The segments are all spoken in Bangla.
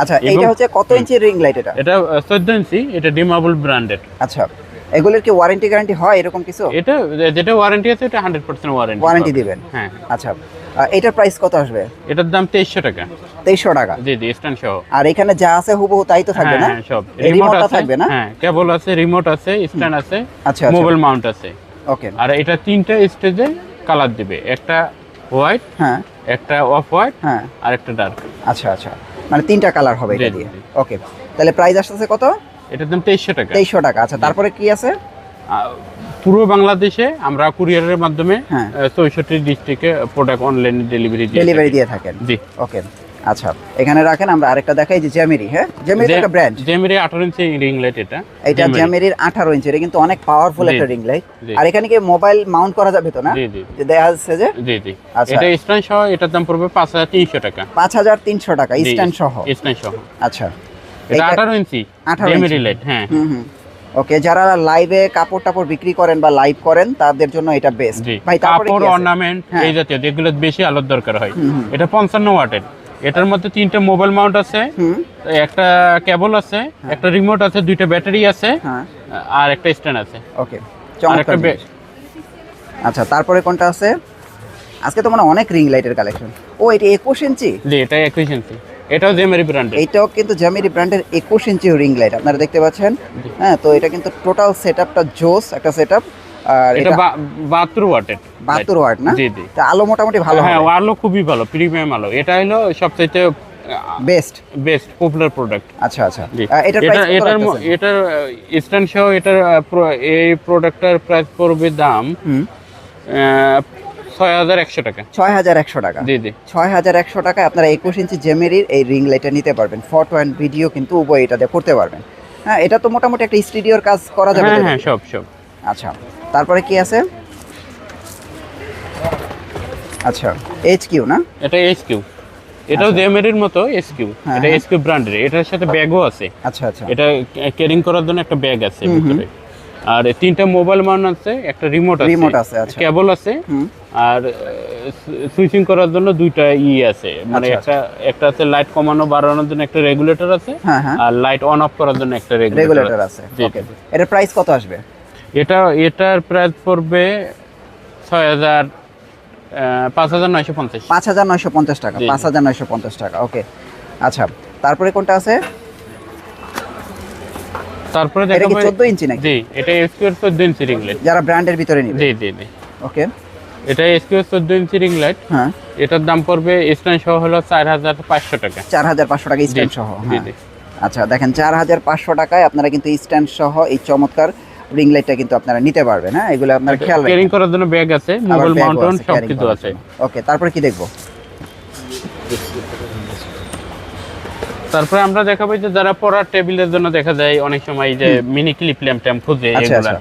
আচ্ছা এইটা হচ্ছে কত ইঞ্চির রিং লাইট এটা? এটা 14 ইঞ্চি, এটা ডিমাবল ব্র্যান্ডেড। আচ্ছা এগুলোর কি ওয়ারেন্টি গ্যারান্টি হয় এরকম কিছু? এটা যেটা ওয়ারেন্টি আছে এটা 100% ওয়ারেন্টি দিবেন? হ্যাঁ। আচ্ছা এটার প্রাইস কত আসবে? এটার দাম 2300 টাকা। 2300 টাকা? জি জি, স্ট্যান্ড সহ। আর এখানে যা আছে হুবহু তাই তো থাকবে না? হ্যাঁ সব। রিমোটটা থাকবে না? হ্যাঁ, কেবল আছে, রিমোট আছে, স্ট্যান্ড আছে, আচ্ছা মোবাইল মাউন্ট আছে। ওকে। আর এটা তিনটা স্টেজে কালার দিবে, একটা হোয়াইট, হ্যাঁ একটা অফ হোয়াইট, হ্যাঁ আর একটা ডার্ক। আচ্ছা আচ্ছা, মানে তিনটা কালার হবে এটা দিয়ে। ওকে, তাহলে প্রাইস আসছে কত? এটার দাম 2300 টাকা। 2300 টাকা। আচ্ছা তারপরে কি আছে? পুরো বাংলাদেশে আমরা কুরিয়ারের মাধ্যমে 64 ডিস্ট্রিক্টে প্রোডাক্ট অনলাইনে ডেলিভারি দিয়ে থাকেন? জি। ওকে আচ্ছা, এখানে রাখেন, আমরা আরেকটা দেখাই যে জ্যামেরি। হ্যাঁ, জ্যামেরি একটা ব্র্যান্ড। জ্যামেরি 18 ইঞ্চি রিং লাইট এটা। এটা জ্যামেরির 18 ইঞ্চি, এটা কিন্তু অনেক পাওয়ারফুল একটা রিং লাইট। আর এখানে কি মোবাইল মাউন্ট করা যাবে তো না? জি জি, যে দেখা যাচ্ছে যে। জি জি। আচ্ছা, এটা স্ট্যান্ড সহ এটার দাম পড়বে 5300 টাকা। 5300 টাকা স্ট্যান্ড সহ? স্ট্যান্ড সহ। আচ্ছা, এটা 18 ইঞ্চি জ্যামেরি লাইট। হ্যাঁ। ওকে, যারা লাইভে কাপড় টাপড় বিক্রি করেন বা লাইভ করেন তাদের জন্য এটা বেস্ট ভাই। তারপরে কাপড়, অর্নামেন্ট এই জাতীয় যেগুলো বেশি আলোর দরকার হয়। এটা 55 ওয়াটের। এটার মধ্যে তিনটা মোবাইল মাউন্ট আছে, একটা কেবল আছে, একটা রিমোট আছে, দুইটা ব্যাটারি আছে, আর একটা স্ট্যান্ড আছে। ওকে চমৎকার। আচ্ছা তারপরে কোনটা আছে? আজকে তো মানে অনেক রিং লাইটের কালেকশন। ও এটা 21 ইঞ্চি? জি, এটা 21 ইঞ্চি। এটাও জ্যামেরি ব্র্যান্ডের। এটাও কিন্তু জ্যামেরি ব্র্যান্ডের 21 ইঞ্চি রিং লাইট আপনারা দেখতে পাচ্ছেন। হ্যাঁ, তো এটা কিন্তু টোটাল সেটআপটা জোস একটা সেটআপ। আর এটা 72 ওয়াটের। 72 ওয়াট না? জি জি। তা আলো মোটামুটি ভালো? হ্যাঁ, আলো খুবই ভালো, প্রিমিয়াম আলো। এটা হলো সবচেয়ে বেস্ট পপুলার প্রোডাক্ট। আচ্ছা আচ্ছা, এটার প্রাইস কত রাখতেছেন? এটার স্ট্যান্ড সহ এটার এই প্রোডাক্টটার প্রাইস পড়বে দাম 6100 টাকা। 6100 টাকা? জি জি, 6100 টাকায় আপনারা 21 ইঞ্চি জ্যামেরির এই রিং লাইটটা নিতে পারবেন। ফটো অ্যান্ড ভিডিও কিন্তু উভয় এটা দিয়ে করতে পারবেন। হ্যাঁ, এটা তো মোটামুটি একটা স্টুডিওর কাজ করা যাবে। হ্যাঁ হ্যাঁ, সব। আচ্ছা তারপরে কি আছে? আচ্ছা এইচকিউ না? এটা এইচকিউ। এটাও জ্যামেরির মতো এইচকিউ। এটা এইচকিউ ব্র্যান্ডের। এটার সাথে ব্যাগও আছে। আচ্ছা আচ্ছা, এটা ক্যারিং করার জন্য একটা ব্যাগ আছে ভিতরে। আর তিনটা মোবাইল মাউন্ট আছে, একটা রিমোট আছে, আচ্ছা কেবল আছে, আর সুইচিং করার জন্য দুইটা আছে, মানে একটা আছে লাইট কমানো বাড়ানোর জন্য একটা রেগুলেটর আছে, আর লাইট অন অফ করার জন্য একটা রেগুলেটর আছে। ওকে, এটার প্রাইস কত আসবে? এটার প্রাইস পড়বে 5950। 5950 টাকা? 5950 টাকা। ওকে আচ্ছা, তারপরে কোনটা আছে? তারপরে দেখাবো 14 ইঞ্চি নাকি? জি, এটা এসকিউ 14 ইঞ্চি রিং লাইট, যারা ব্র্যান্ডের ভিতরে নিবে। জি জি জি। ওকে, এটা এসকিউ 14 ইঞ্চি রিং লাইট। হ্যাঁ, এটার দাম পড়বে স্ট্যান্ড সহ হলো 4500 টাকা। 4500 টাকা স্ট্যান্ড সহ? জি জি। আচ্ছা দেখেন, 4500 টাকায় আপনারা কিন্তু স্ট্যান্ড সহ এই চমৎকার রিং লাইটটা কিন্তু আপনারা নিতে পারবেন। হ্যাঁ, এগুলো আপনারা খেয়াল রাখবেন। ক্যারিং করার জন্য ব্যাগ আছে, মোবাইল মাউন্ট সব কিছু আছে। ওকে, তারপরে কি দেখবো? তারপরে আমরা দেখাবো যে যারা পড়ার টেবিলের জন্য দেখা যায় অনেক সময় যে মিনি ক্লিপ ল্যাম্প খুঁজে, এগুলা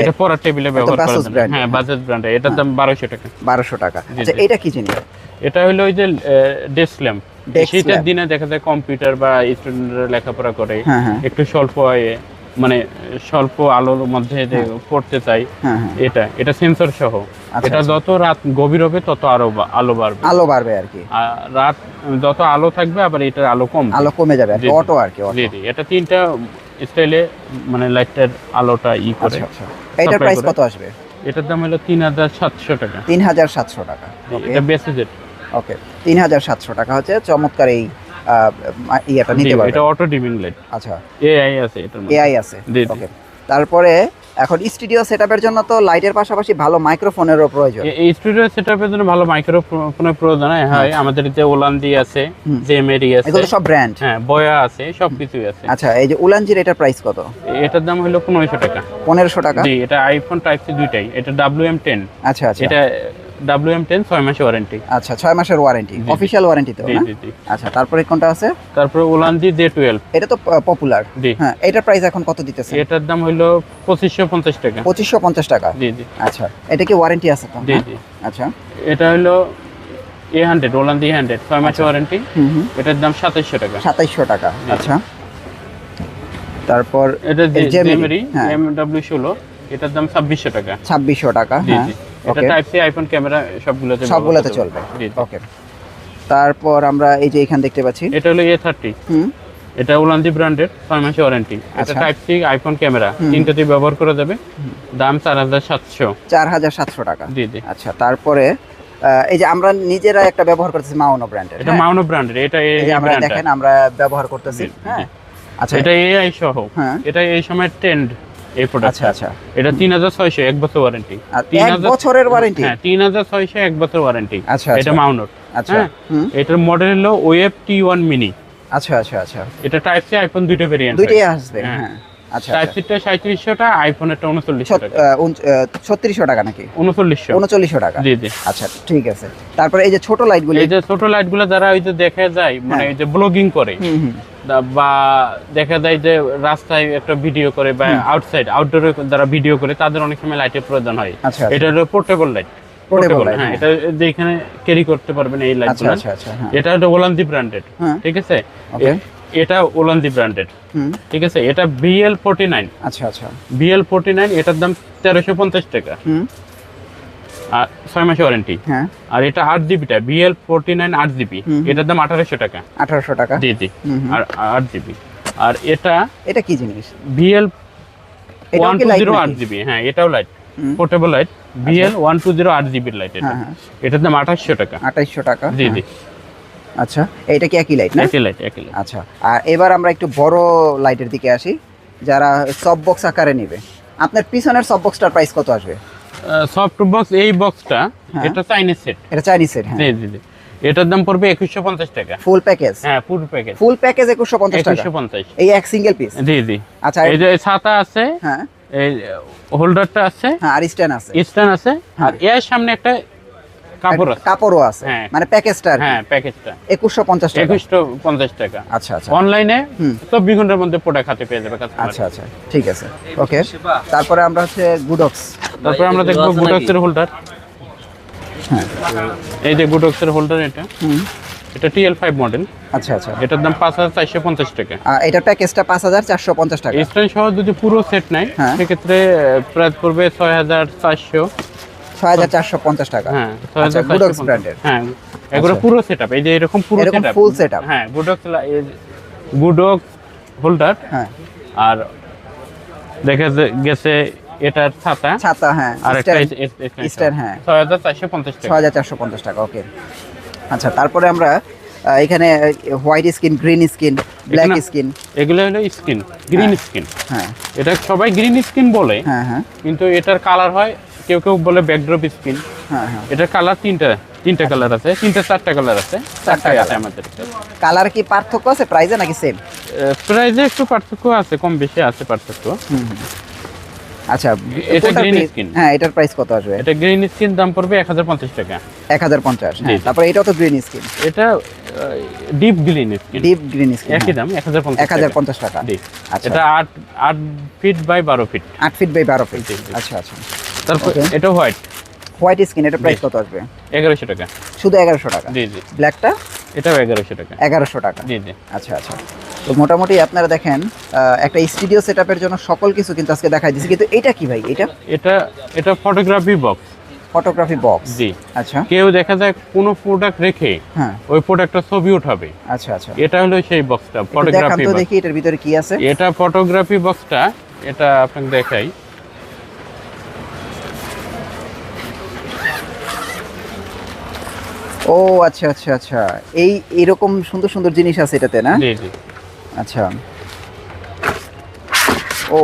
এটা পড়ার টেবিলে ব্যবহার করা যায়। হ্যাঁ, বাজাজ ব্র্যান্ডের। এটার দাম 1200 টাকা। 1200 টাকা। আচ্ছা এটা কি জিনিস? এটা হলো ওই যে ডেস্ক ল্যাম্প। শীতের দিনে দেখা যায় কম্পিউটার বা স্টুডেন্টরা লেখাপড়া করে, একটু স্বল্প আলোর মধ্যে যে পড়তে চাই, এটা সেন্সর সহ। এটা যত রাত গভীর হবে তত আলো বাড়বে আর কি। রাত যত আলো থাকবে আবার এটার আলো কমে যাবে, অটো আর কি। জি জি, এটা তিনটা স্টাইলে মানে লাইটের আলোটা করে। আচ্ছা, এটার প্রাইস কত আসবে? এটার দাম হলো 3700 টাকা। 3700 টাকা। এটা বেসিক। ওকে, 3700 টাকা হচ্ছে চমৎকার এই ইয়াটা নিতে পারবেন। এটা অটো ডিমিং লাইট। আচ্ছা, এআই আছে এটার মধ্যে। এআই আছে। ওকে, তারপরে এখন স্টুডিও সেটআপের জন্য তো লাইটের পাশাপাশি ভালো মাইক্রোফোনেরও প্রয়োজন। এই স্টুডিও সেটআপের জন্য ভালো মাইক্রোফোনের প্রয়োজন হয়। আমাদের যে ওলান্দি আছে, জ্যামেরি আছে, এগুলো সব ব্র্যান্ড। হ্যাঁ, বয়া আছে, সবকিছুই আছে। আচ্ছা, এই যে উলানজির এটার প্রাইস কত? এটার দাম হলো 1500 টাকা। 1500 টাকা? জি, এটা আইফোন টাইপ সি দুইটাই। এটা WM10। আচ্ছা আচ্ছা, এটা WM10 6 মাসের ওয়ারেন্টি। আচ্ছা, 6 মাসের ওয়ারেন্টি, অফিশিয়াল ওয়ারেন্টি তো না? আচ্ছা, তারপরে কোনটা আছে? তারপরে ওলান্দি J12। এটা তো পপুলার। হ্যাঁ, এটার প্রাইস এখন কত দিতেছে? এটার দাম হলো 2550 টাকা। 2550 টাকা? জি জি। আচ্ছা, এটা কি ওয়ারেন্টি আছে তো? জি জি। আচ্ছা, এটা হলো A100, ওলান্দি A100 6 মাসের ওয়ারেন্টি। এটার দাম 2700 টাকা। 2700 টাকা। আচ্ছা, তারপর এটা জ্যামেরি MW16, এটার দাম 2600 টাকা। 2600 টাকা। হ্যাঁ, এটা টাইপ সি আইফোন ক্যামেরা সবগুলোতে চলবে। ওকে, তারপর আমরা এই যে এখানে দেখতে পাচ্ছি, এটা হলো A30। এটা ওলান্দি ব্র্যান্ডের 6 মাসের ওয়ারেন্টি। এটা টাইপ সি আইফোন ক্যামেরা, তিনটাতেই ব্যবহার করা যাবে। দাম 4700। 4700 টাকা। জি জি। আচ্ছা, তারপরে এই যে আমরা নিজেরা একটা ব্যবহার করতেছি মাওনো ব্র্যান্ডের। এটা মাওনো ব্র্যান্ডের, এটা এই আমরা দেখেন আমরা ব্যবহার করতেছি। হ্যাঁ, আচ্ছা, এটা এআই সহ। এটা এই সময় ট্রেন্ড এই প্রোডাক্ট। আচ্ছা আচ্ছা, এটা 3600 এক বছর ওয়ারেন্টি। 1 বছরের ওয়ারেন্টি? হ্যাঁ, 3600 এক বছর ওয়ারেন্টি। আচ্ছা, এটা মাউনোর। আচ্ছা, এটার মডেল হলো ওয়েব T1 মিনি। আচ্ছা আচ্ছা আচ্ছা, এটা টাইপ সি আইফোন দুইটা ভেরিয়েন্ট, দুইটাই আসবে। হ্যাঁ, আচ্ছা, টাইপ সিটা 3700 টাকা, আইফোনেরটা 3900 টাকা। 3600 টাকা নাকি? 3900 টাকা। জি জি। আচ্ছা, ঠিক আছে। তারপরে এই যে ছোট লাইটগুলো, এই যে ছোট লাইটগুলো যারা ওই যে দেখা যায় মানে এই যে ব্লগিং করে বা দেখা যায় যে রাস্তায় একটা ভিডিও করে বা আউটডোরে যারা ভিডিও করে, তাদের অনেক সময় লাইটের প্রয়োজন হয়। এটা হলো পোর্টেবল লাইট। হ্যাঁ, এটা যেখানে ক্যারি করতে পারবেন এই লাইটগুলো। আচ্ছা আচ্ছা, এটা হলো ওলান্দি ব্র্যান্ডের, ঠিক আছে? এটা ওলান্দি ব্র্যান্ডেড, ঠিক আছে? এটা BL49। আচ্ছা আচ্ছা, BL49, এটার দাম 1350 টাকা। আর 6 মাসের ওয়ারেন্টি। হ্যাঁ। আর এটা 8GB টা BL49 8GB, এটার দাম 1800 টাকা। 1800 টাকা। জি জি। আর 8GB। আর এটা কি জিনিস? BL120 8GB। হ্যাঁ, এটাও light, portable light. BL120 8GB light. এটার দাম 2800 টাকা। 2800 টাকা। জি জি। আচ্ছা, এটা কি একই লাইট না? একই লাইট, একই লাইট। আচ্ছা, আর এবার আমরা একটু বড় লাইটের দিকে আসি, যারা সব বক্স আকারে নেবে। আপনার পিছনের সব বক্সটার প্রাইস কত আসবে? সফট বক্স এই বক্সটা, এটা চাইনিজ সেট। এটা চাইনিজ সেট, হ্যাঁ। জি জি জি। এটার দাম পড়বে 2150 টাকা। Full package? হ্যাঁ, ফুল প্যাকেজ। ফুল প্যাকেজ 2150 টাকা। 2150 এই এক সিঙ্গেল পিস? জি জি। আচ্ছা, এই যে ছাতা আছে, হ্যাঁ, এই হোল্ডারটা আছে, হ্যাঁ, আর স্ট্যান্ড আছে। স্ট্যান্ড আছে, আর এর সামনে একটা কাপড়ও আছে। মানে প্যাকেজটা? হ্যাঁ, প্যাকেজটা 2150 টাকা। 2150 টাকা। আচ্ছা আচ্ছা। অনলাইনে 24 ঘন্টার মধ্যে প্রোডাক্ট হাতে পেয়ে যাবে কাস্টমার। আচ্ছা আচ্ছা, ঠিক আছে, ওকে। তারপরে আমরা হচ্ছে গুডক্স। তারপরে আমরা দেখবো গুডক্সের হোল্ডার। হ্যাঁ, এই যে গুডক্সের হোল্ডার, এটা TL5 মডেল। আচ্ছা আচ্ছা, এটার দাম 5450 টাকা। এটার প্যাকেজটা 5450 টাকা। স্ট্যান্ড সহ যদি পুরো সেট নাই, সেক্ষেত্রে প্রাইস পড়বে 6450 টাকা। হ্যাঁ, আচ্ছা, গুডক্স ব্র্যান্ডের। হ্যাঁ, এগুলো পুরো সেটআপ। এই যে এরকম পুরো সেটআপ, ফুল সেটআপ। হ্যাঁ, গুডক্স হোল্ডার। হ্যাঁ, আর দেখা গেছে এটার ছাতা, হ্যাঁ, আর একটা স্ট্যান্ড, হ্যাঁ, 6450 টাকা। 6450 টাকা, ওকে। আচ্ছা, তারপরে আমরা এখানে white skin, green skin, black skin, এগুলো হলো স্কিন, গ্রিন স্কিন। হ্যাঁ, এটা সবাই গ্রিন স্কিন বলে। হ্যাঁ হ্যাঁ, কিন্তু এটার কালার হয়, কেউ কেউ বলে ব্যাকড্রপ স্কিন। হ্যাঁ হ্যাঁ, এটার কালার তিনটা কালার আছে, চারটা কালার আছে, চারটাই আছে আমাদের। কালার কি পার্থক্য আছে প্রাইসে নাকি সেম? প্রাইসে একটু পার্থক্য আছে, কম বেশি আছে পার্থক্য। আচ্ছা, এটা গ্রিন স্কিন। হ্যাঁ, এটার প্রাইস কত আসবে? এটা গ্রিন স্কিন দাম পড়বে 1050 টাকা। 1050। হ্যাঁ, তারপরে এটাও তো গ্রিন স্কিন। এটা deep green skin. Deep green skin, একই দাম 1050 টাকা। আচ্ছা, এটা 8 feet by 12 feet. 8 feet by 12 feet. আচ্ছা আচ্ছা। তারপর এটা হোয়াইট স্কিন, এটার প্রাইস কত আসবে? 1100 টাকা। শুধু 1100 টাকা? জি জি। ব্ল্যাকটা? এটাও 1100 টাকা। 1100 টাকা। জি জি। আচ্ছা আচ্ছা। তো মোটামুটি আপনারা দেখেন একটা স্টুডিও সেটআপের জন্য সকল কিছু কিন্তু আজকে দেখাই দিয়েছি। কিন্তু এটা কি ভাই? এটা ফটোগ্রাফি বক্স। Photography box? জি। আচ্ছা। কেউ দেখা যায় কোনো প্রোডাক্ট রেখে হ্যাঁ ওই প্রোডাক্টটা ছবি উঠাবে। আচ্ছা আচ্ছা। এটা হলো সেই বক্সটা, ফটোগ্রাফি বক্স। দেখি এটার ভিতরে কি আছে। এটা ফটোগ্রাফি বক্সটা, এটা আপনাকে দেখাই। ও আচ্ছা আচ্ছা আচ্ছা, এইরকম সুন্দর সুন্দর জিনিস আছে এটাতে না? জি জি। আচ্ছা, ও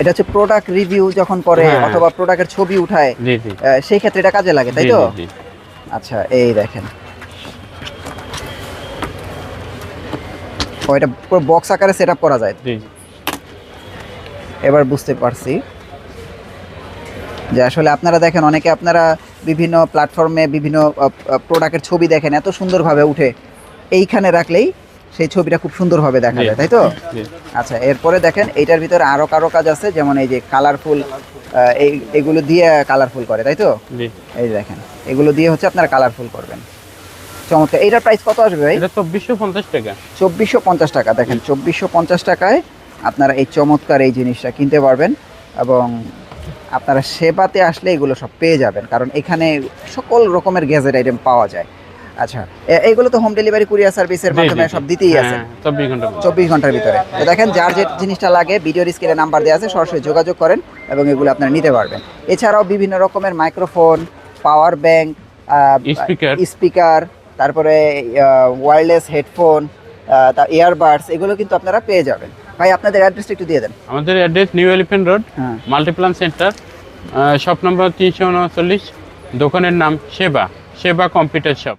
এটা হচ্ছে প্রোডাক্ট রিভিউ যখন করে অথবা প্রোডাক্টের ছবি উঠায়, জি জি, সেই ক্ষেত্রে এটা কাজে লাগে, তাই তো? আচ্ছা, এই দেখেন, ও এটা পুরো বক্স আকারে সেটআপ করা যায়। জি। এবার বুঝতে পারছি যে আসলে আপনারা দেখেন, অনেকে আপনারা বিভিন্ন প্ল্যাটফর্মে বিভিন্ন প্রোডাক্টের ছবি দেখেন, এত সুন্দরভাবে উঠে, এইখানে রাখলেই সেই ছবিটা খুব সুন্দরভাবে দেখা যায়, তাই তো? আচ্ছা, এরপরে দেখেন এইটার ভিতরে আরো কারো কাজ আছে, যেমন এই যে কালারফুল, এগুলো দিয়ে কালারফুল করে, তাই তো? এই দেখেন, এগুলো দিয়ে হচ্ছে আপনারা কালারফুল করবেন। চমৎকার। এইটার প্রাইস কত আসবে ভাই? এটা 2450 টাকা। 2450 টাকা। দেখেন, 2450 টাকায় আপনারা এই চমৎকার এই জিনিসটা কিনতে পারবেন, এবং আপনারা সেবাতে আসলে এগুলো সব পেয়ে যাবেন, কারণ এখানে সকল রকমের গ্যাজেট আইটেম পাওয়া যায়। আচ্ছা এইগুলো তো হোম ডেলিভারি কুরিয়ার সার্ভিসের মাধ্যমে সব দিতেই আছে 24 ঘন্টার ভিতরে। তো দেখেন যার যে জিনিসটা লাগে ভিডিওর স্ক্রিনে নাম্বার দেওয়া আছে, সরাসরি যোগাযোগ করেন এবং এগুলো আপনারা নিতে পারবেন। এছাড়াও বিভিন্ন রকমের মাইক্রোফোন, পাওয়ার ব্যাংক, স্পিকার, তারপরে ওয়্যারলেস হেডফোন, ইয়ারবাডস, এগুলো কিন্তু আপনারা পেয়ে যাবেন। ভাই আপনাদের অ্যাড্রেসটা একটু দিয়ে দেন। আমাদের address new elephant road, Multiplan centre, shop number 339, দোকানের নাম সেবা কম্পিউটার শপ।